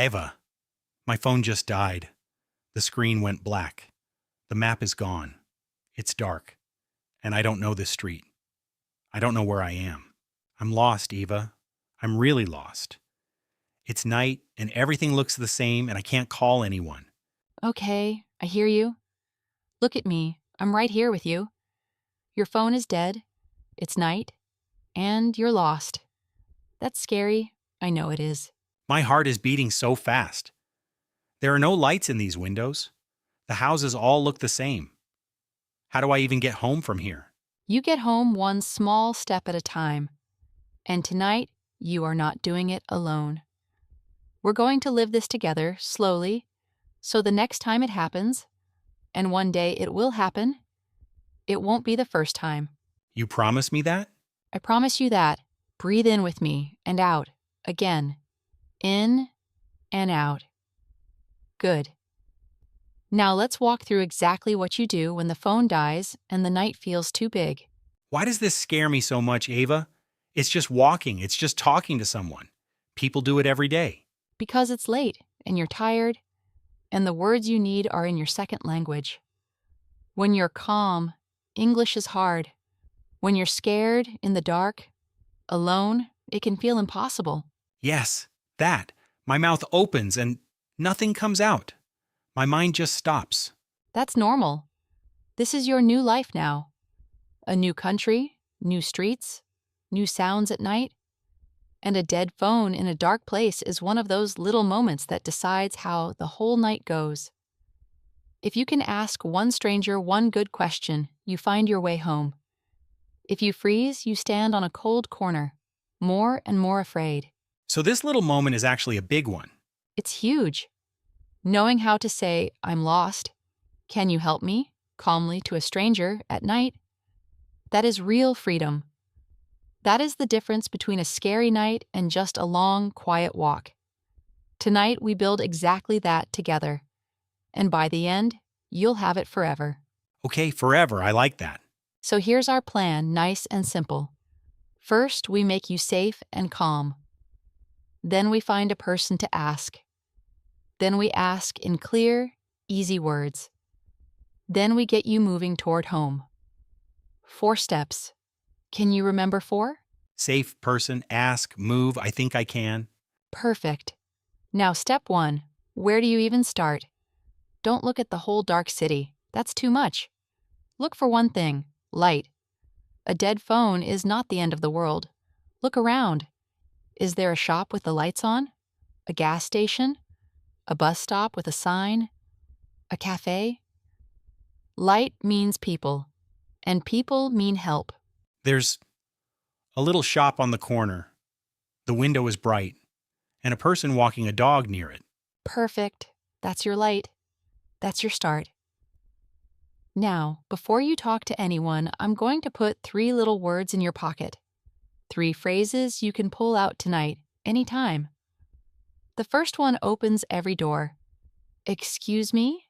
Eva, my phone just died. The screen went black. The map is gone. It's dark. And I don't know this street. I don't know where I am. I'm lost, Eva. I'm really lost. It's night and everything looks the same and I can't call anyone. Okay, I hear you. Look at me. I'm right here with you. Your phone is dead. It's night. And you're lost. That's scary. I know it is. My heart is beating so fast. There are no lights in these windows. The houses all look the same. How do I even get home from here? You get home one small step at a time. And tonight, you are not doing it alone. We're going to live this together, slowly, so the next time it happens, and one day it will happen, it won't be the first time. You promise me that? I promise you that. Breathe in with me and out. Again. In and out. Good. Now let's walk through exactly what you do when the phone dies and the night feels too big. Why does this scare me so much, Ava? It's just walking. It's just talking to someone. People do it every day. Because it's late and you're tired, and the words you need are in your second language. When you're calm, English is hard. When you're scared, in the dark, alone, it can feel impossible. Yes, that. My mouth opens and nothing comes out. My mind just stops. That's normal. This is your new life now. A new country, new streets, new sounds at night. And a dead phone in a dark place is one of those little moments that decides how the whole night goes. If you can ask one stranger one good question, you find your way home. If you freeze, you stand on a cold corner, more and more afraid. So this little moment is actually a big one. It's huge. Knowing how to say, I'm lost, can you help me, calmly to a stranger at night, that is real freedom. That is the difference between a scary night and just a long, quiet walk. Tonight we build exactly that together. And by the end, you'll have it forever. Okay, forever. I like that. So here's our plan, nice and simple. First, we make you safe and calm. Then we find a person to ask. Then we ask in clear, easy words. Then we get you moving toward home. 4 steps. Can you remember 4? Safe person, ask, move, I think I can. Perfect. Now step 1. Where do you even start? Don't look at the whole dark city. That's too much. Look for one thing, light. A dead phone is not the end of the world. Look around. Is there a shop with the lights on? A gas station? A bus stop with a sign? A cafe? Light means people, and people mean help. There's a little shop on the corner. The window is bright, and a person walking a dog near it. Perfect. That's your light. That's your start. Now, before you talk to anyone, I'm going to put 3 little words in your pocket. 3 phrases you can pull out tonight, anytime. The first one opens every door. Excuse me?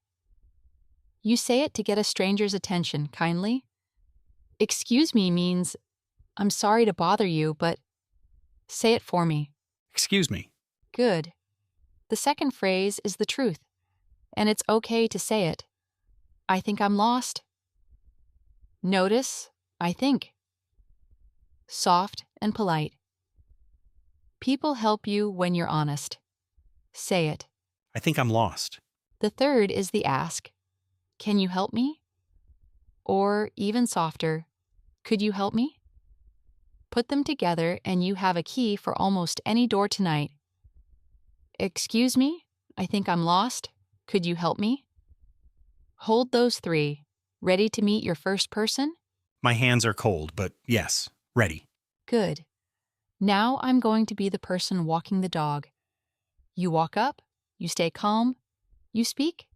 You say it to get a stranger's attention, kindly. Excuse me means, I'm sorry to bother you, but say it for me. Excuse me. Good. The second phrase is the truth, and it's okay to say it. I think I'm lost. Notice, I think. Soft and polite. People help you when you're honest. Say it. I think I'm lost. The third is the ask. Can you help me? Or even softer, could you help me? Put them together and you have a key for almost any door tonight. Excuse me, I think I'm lost. Could you help me? Hold those 3. Ready to meet your first person? My hands are cold, but yes, ready. Good. Now I'm going to be the person walking the dog. You walk up, you stay calm, you speak.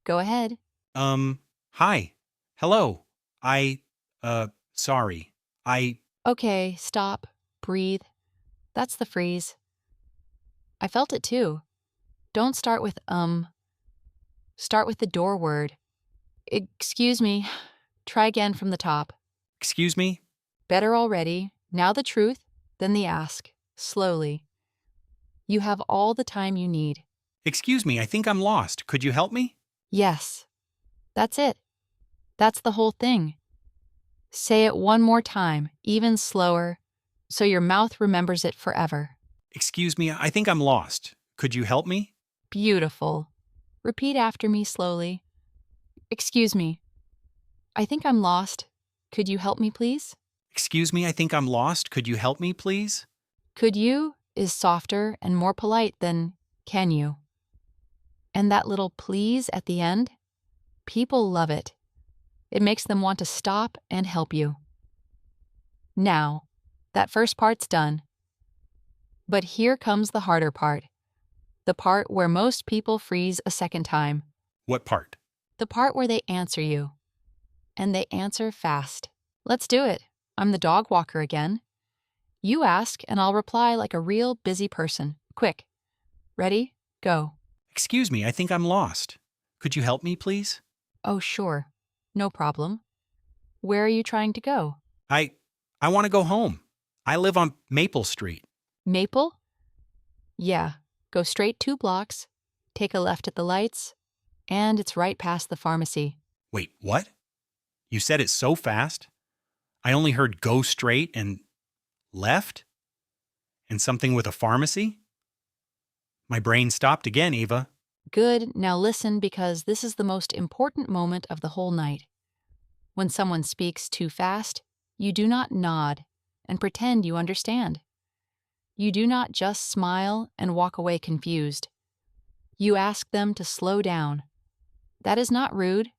Go ahead. Hi. Hello. Sorry. Okay, stop. Breathe. That's the freeze. I felt it too. Don't start with Start with the door word. Excuse me. Try again from the top. Excuse me? Better already. Now the truth, then the ask. Slowly. You have all the time you need. Excuse me, I think I'm lost. Could you help me? Yes. That's it. That's the whole thing. Say it one more time, even slower, so your mouth remembers it forever. Excuse me, I think I'm lost. Could you help me? Beautiful. Repeat after me slowly. Excuse me. I think I'm lost. Could you help me, please? Excuse me, I think I'm lost. Could you help me, please? Could you is softer and more polite than can you. And that little please at the end, people love it. It makes them want to stop and help you. Now, that first part's done. But here comes the harder part. The part where most people freeze a second time. What part? The part where they answer you. And they answer fast. Let's do it. I'm the dog walker again. You ask, and I'll reply like a real busy person. Quick. Ready? Go. Excuse me, I think I'm lost. Could you help me, please? Oh, sure. No problem. Where are you trying to go? I want to go home. I live on Maple Street. Maple? Yeah. Go straight 2 blocks, take a left at the lights, and it's right past the pharmacy. Wait, what? You said it so fast? I only heard go straight and left? And something with a pharmacy? My brain stopped again, Eva. Good. Now listen, because this is the most important moment of the whole night. When someone speaks too fast, you do not nod and pretend you understand. You do not just smile and walk away confused. You ask them to slow down. That is not rude.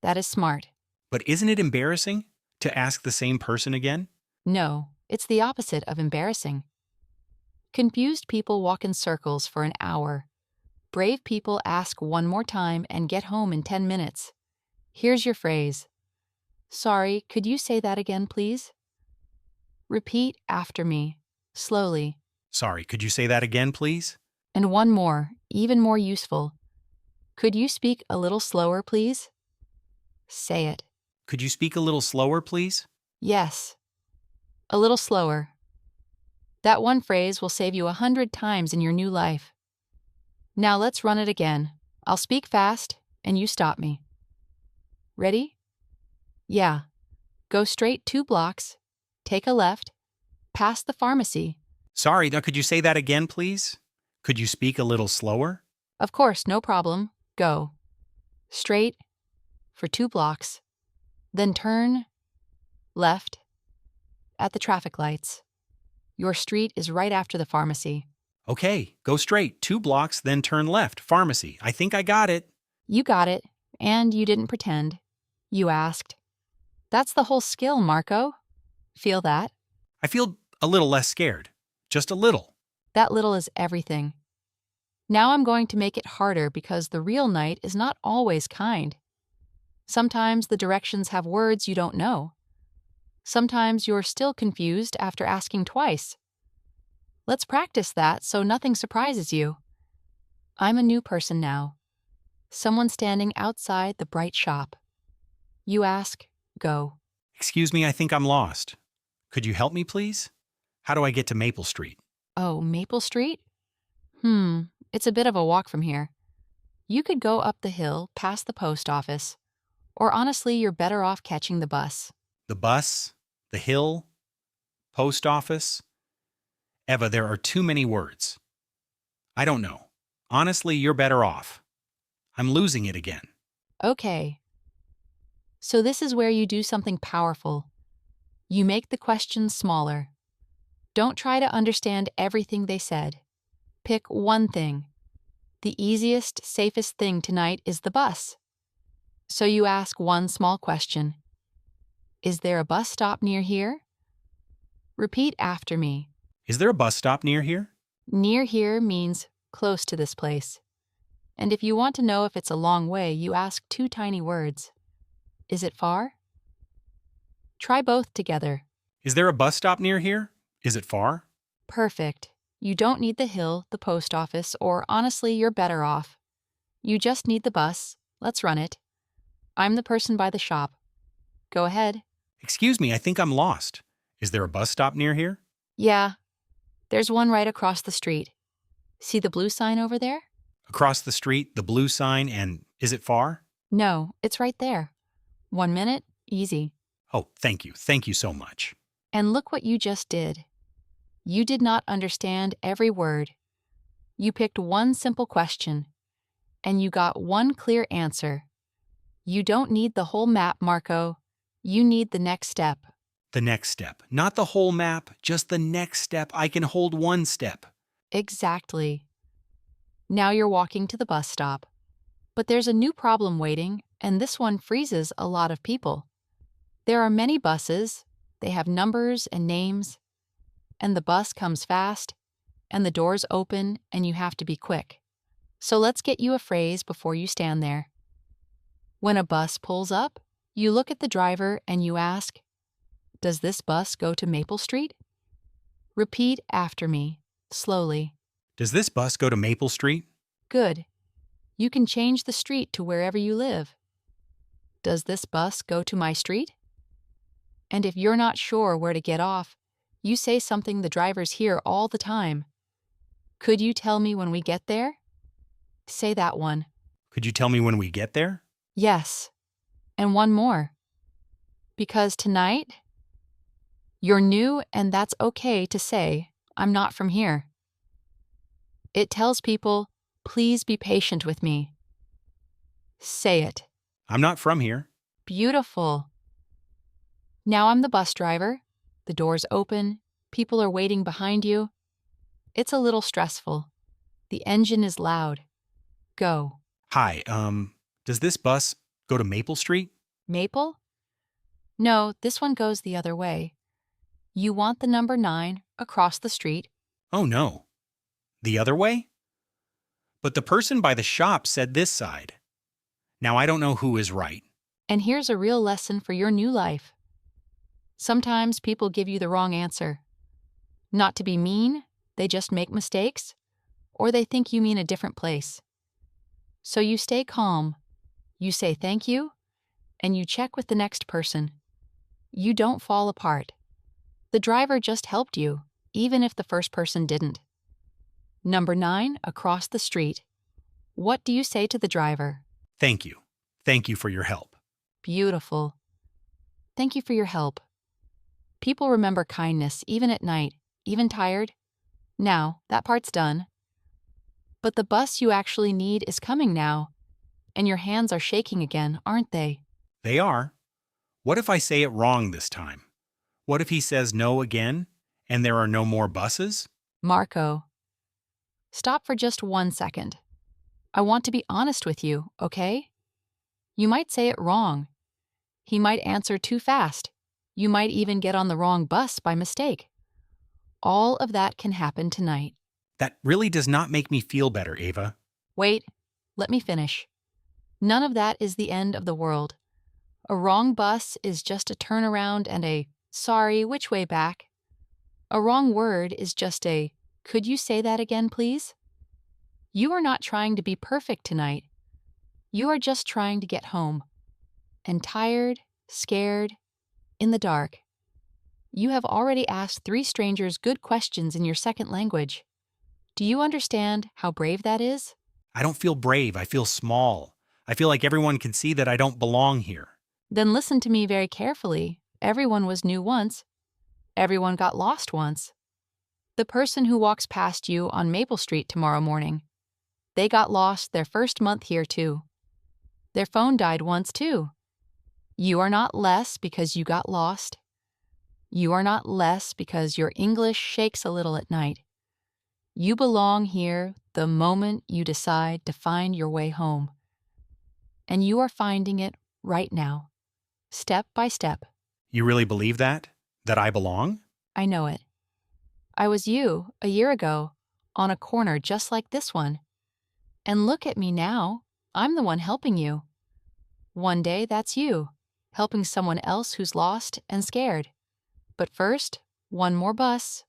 That is smart. But isn't it embarrassing to ask the same person again? No, it's the opposite of embarrassing. Confused people walk in circles for an hour. Brave people ask one more time and get home in 10 minutes. Here's your phrase. Sorry, could you say that again, please? Repeat after me, slowly. Sorry, could you say that again, please? And one more, even more useful. Could you speak a little slower, please? Say it. Could you speak a little slower, please? Yes. A little slower. That one phrase will save you 100 times in your new life. Now let's run it again. I'll speak fast, and you stop me. Ready? Yeah. Go straight 2 blocks, take a left, past the pharmacy. Sorry, now could you say that again, please? Could you speak a little slower? Of course, no problem. Go. Straight for 2 blocks, then turn left at the traffic lights. Your street is right after the pharmacy. Okay, go straight, 2 blocks, then turn left, pharmacy. I think I got it. You got it, and you didn't pretend. You asked. That's the whole skill, Marco. Feel that? I feel a little less scared. Just a little. That little is everything. Now I'm going to make it harder because the real night is not always kind. Sometimes the directions have words you don't know. Sometimes you're still confused after asking twice. Let's practice that so nothing surprises you. I'm a new person now. Someone standing outside the bright shop. You ask, go. Excuse me, I think I'm lost. Could you help me, please? How do I get to Maple Street? Oh, Maple Street? It's a bit of a walk from here. You could go up the hill past the post office, or honestly, you're better off catching the bus. The bus, the hill, post office. Eva, there are too many words. I don't know. Honestly, you're better off. I'm losing it again. Okay. So this is where you do something powerful. You make the questions smaller. Don't try to understand everything they said. Pick one thing. The easiest, safest thing tonight is the bus. So you ask one small question. Is there a bus stop near here? Repeat after me. Is there a bus stop near here? Near here means close to this place. And if you want to know if it's a long way, you ask 2 tiny words. Is it far? Try both together. Is there a bus stop near here? Is it far? Perfect. You don't need the hill, the post office, or honestly, you're better off. You just need the bus. Let's run it. I'm the person by the shop. Go ahead. Excuse me, I think I'm lost. Is there a bus stop near here? Yeah. There's one right across the street. See the blue sign over there? Across the street, the blue sign, and is it far? No, it's right there. 1 minute, easy. Oh, thank you. Thank you so much. And look what you just did. You did not understand every word. You picked one simple question, and you got one clear answer. You don't need the whole map, Marco. You need the next step. The next step. Not the whole map, just the next step. I can hold one step. Exactly. Now you're walking to the bus stop. But there's a new problem waiting, and this one freezes a lot of people. There are many buses, they have numbers and names, and the bus comes fast, and the doors open, and you have to be quick. So let's get you a phrase before you stand there. When a bus pulls up, you look at the driver and you ask, "Does this bus go to Maple Street?" Repeat after me, slowly. Does this bus go to Maple Street? Good. You can change the street to wherever you live. Does this bus go to my street? And if you're not sure where to get off, you say something the drivers hear all the time. Could you tell me when we get there? Say that one. Could you tell me when we get there? Yes. And one more. Because tonight, you're new and that's okay to say, "I'm not from here." It tells people, "Please be patient with me." Say it. I'm not from here. Beautiful. Now I'm the bus driver. The doors open. People are waiting behind you. It's a little stressful. The engine is loud. Go. Hi, does this bus go to Maple Street? Maple? No, this one goes the other way. You want the number 9 across the street. Oh no. The other way? But the person by the shop said this side. Now I don't know who is right. And here's a real lesson for your new life. Sometimes people give you the wrong answer. Not to be mean, they just make mistakes, or they think you mean a different place. So you stay calm, you say thank you, and you check with the next person. You don't fall apart. The driver just helped you, even if the first person didn't. Number 9, across the street. What do you say to the driver? Thank you. Thank you for your help. Beautiful. Thank you for your help. People remember kindness even at night, even tired. Now, that part's done. But the bus you actually need is coming now, and your hands are shaking again, aren't they? They are. What if I say it wrong this time? What if he says no again, and there are no more buses? Marco, stop for just 1 second. I want to be honest with you, okay? You might say it wrong. He might answer too fast. You might even get on the wrong bus by mistake. All of that can happen tonight. That really does not make me feel better, Ava. Wait, let me finish. None of that is the end of the world. A wrong bus is just a turnaround and a "sorry, which way back?" A wrong word is just a "could you say that again, please?" You are not trying to be perfect tonight. You are just trying to get home. And tired, scared, in the dark. You have already asked 3 strangers good questions in your second language. Do you understand how brave that is? I don't feel brave. I feel small. I feel like everyone can see that I don't belong here. Then listen to me very carefully. Everyone was new once. Everyone got lost once. The person who walks past you on Maple Street tomorrow morning, they got lost their first month here too. Their phone died once too. You are not less because you got lost. You are not less because your English shakes a little at night. You belong here the moment you decide to find your way home. And you are finding it right now, step by step. You really believe that? That I belong? I know it. I was you a year ago, on a corner just like this one. And look at me now. I'm the one helping you. One day, that's you, helping someone else who's lost and scared. But first, one more bus.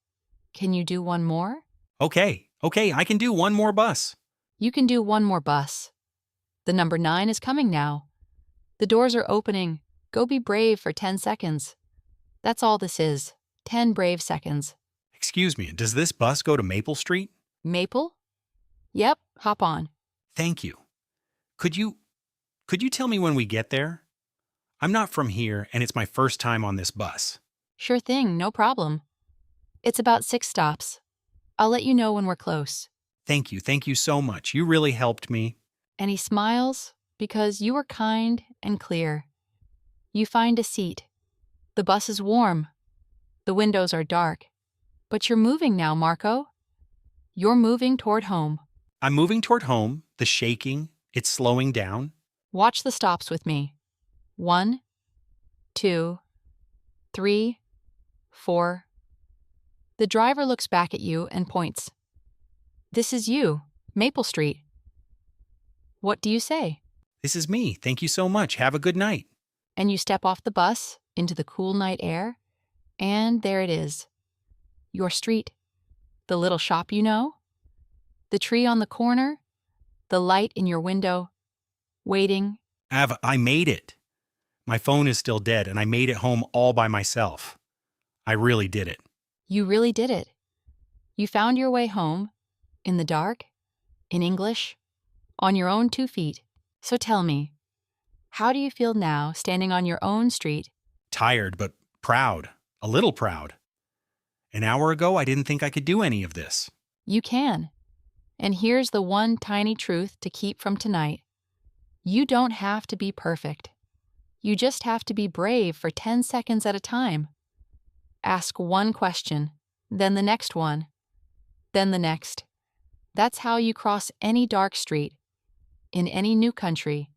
Can you do one more? Okay, I can do one more bus. You can do one more bus. The number 9 is coming now. The doors are opening. Go be brave for 10 seconds. That's all this is, 10 brave seconds. Excuse me, does this bus go to Maple Street? Maple? Yep, hop on. Thank you. Could you tell me when we get there? I'm not from here and it's my first time on this bus. Sure thing, no problem. It's about 6 stops. I'll let you know when we're close. Thank you so much. You really helped me. And he smiles because you were kind and clear. You find a seat. The bus is warm. The windows are dark. But you're moving now, Marco. You're moving toward home. I'm moving toward home, the shaking, it's slowing down. Watch the stops with me. 1, 2, 3, 4. The driver looks back at you and points. This is you, Maple Street. What do you say? This is me. Thank you so much. Have a good night. And you step off the bus into the cool night air, and there it is. Your street. The little shop you know. The tree on the corner. The light in your window. Waiting. I made it. My phone is still dead and I made it home all by myself. I really did it. You really did it. You found your way home, in the dark, in English, on your own 2 feet. So tell me, how do you feel now standing on your own street? Tired, but proud. A little proud. An hour ago, I didn't think I could do any of this. You can. And here's the one tiny truth to keep from tonight. You don't have to be perfect. You just have to be brave for 10 seconds at a time. Ask one question, then the next one, then the next. That's how you cross any dark street, in any new country,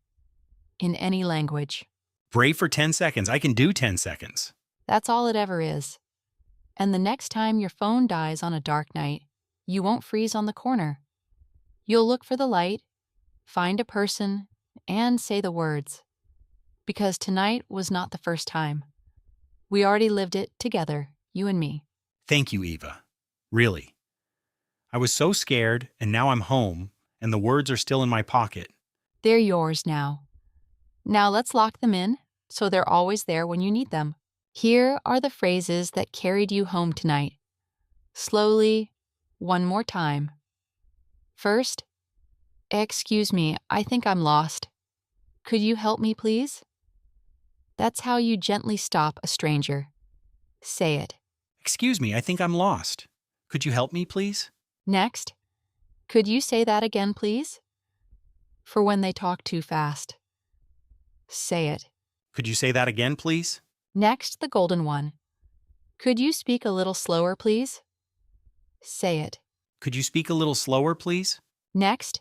in any language. Brave for 10 seconds. I can do 10 seconds. That's all it ever is. And the next time your phone dies on a dark night, you won't freeze on the corner. You'll look for the light, find a person, and say the words. Because tonight was not the first time. We already lived it together, you and me. Thank you, Eva. Really. I was so scared, and now I'm home, and the words are still in my pocket. They're yours now. Now let's lock them in so they're always there when you need them. Here are the phrases that carried you home tonight. Slowly, one more time. First, excuse me, I think I'm lost. Could you help me, please? That's how you gently stop a stranger. Say it. Excuse me, I think I'm lost. Could you help me, please? Next, could you say that again, please? For when they talk too fast. Say it. Could you say that again, please? Next, the golden one. Could you speak a little slower, please? Say it. Could you speak a little slower, please? Next,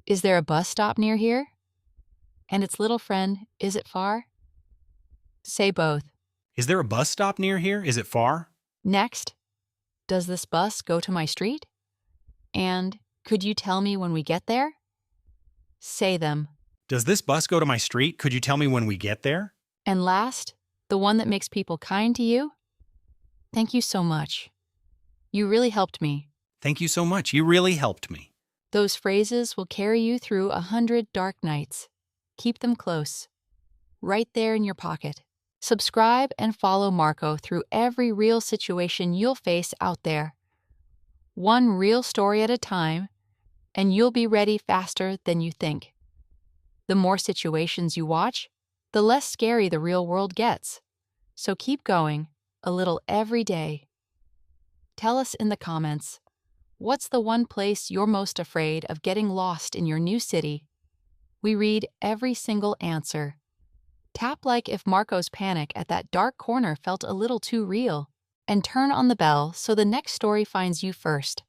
is there a bus stop near here? And its little friend, is it far? Say both. Is there a bus stop near here? Is it far? Next, does this bus go to my street? And could you tell me when we get there? Say them. Does this bus go to my street? Could you tell me when we get there? And last, the one that makes people kind to you? Thank you so much. You really helped me. Thank you so much. You really helped me. Those phrases will carry you through 100 dark nights. Keep them close, right there in your pocket. Subscribe and follow Marco through every real situation you'll face out there. One real story at a time, and you'll be ready faster than you think. The more situations you watch, the less scary the real world gets. So keep going, a little every day. Tell us in the comments, what's the one place you're most afraid of getting lost in your new city? We read every single answer. Tap like if Marco's panic at that dark corner felt a little too real, and turn on the bell so the next story finds you first.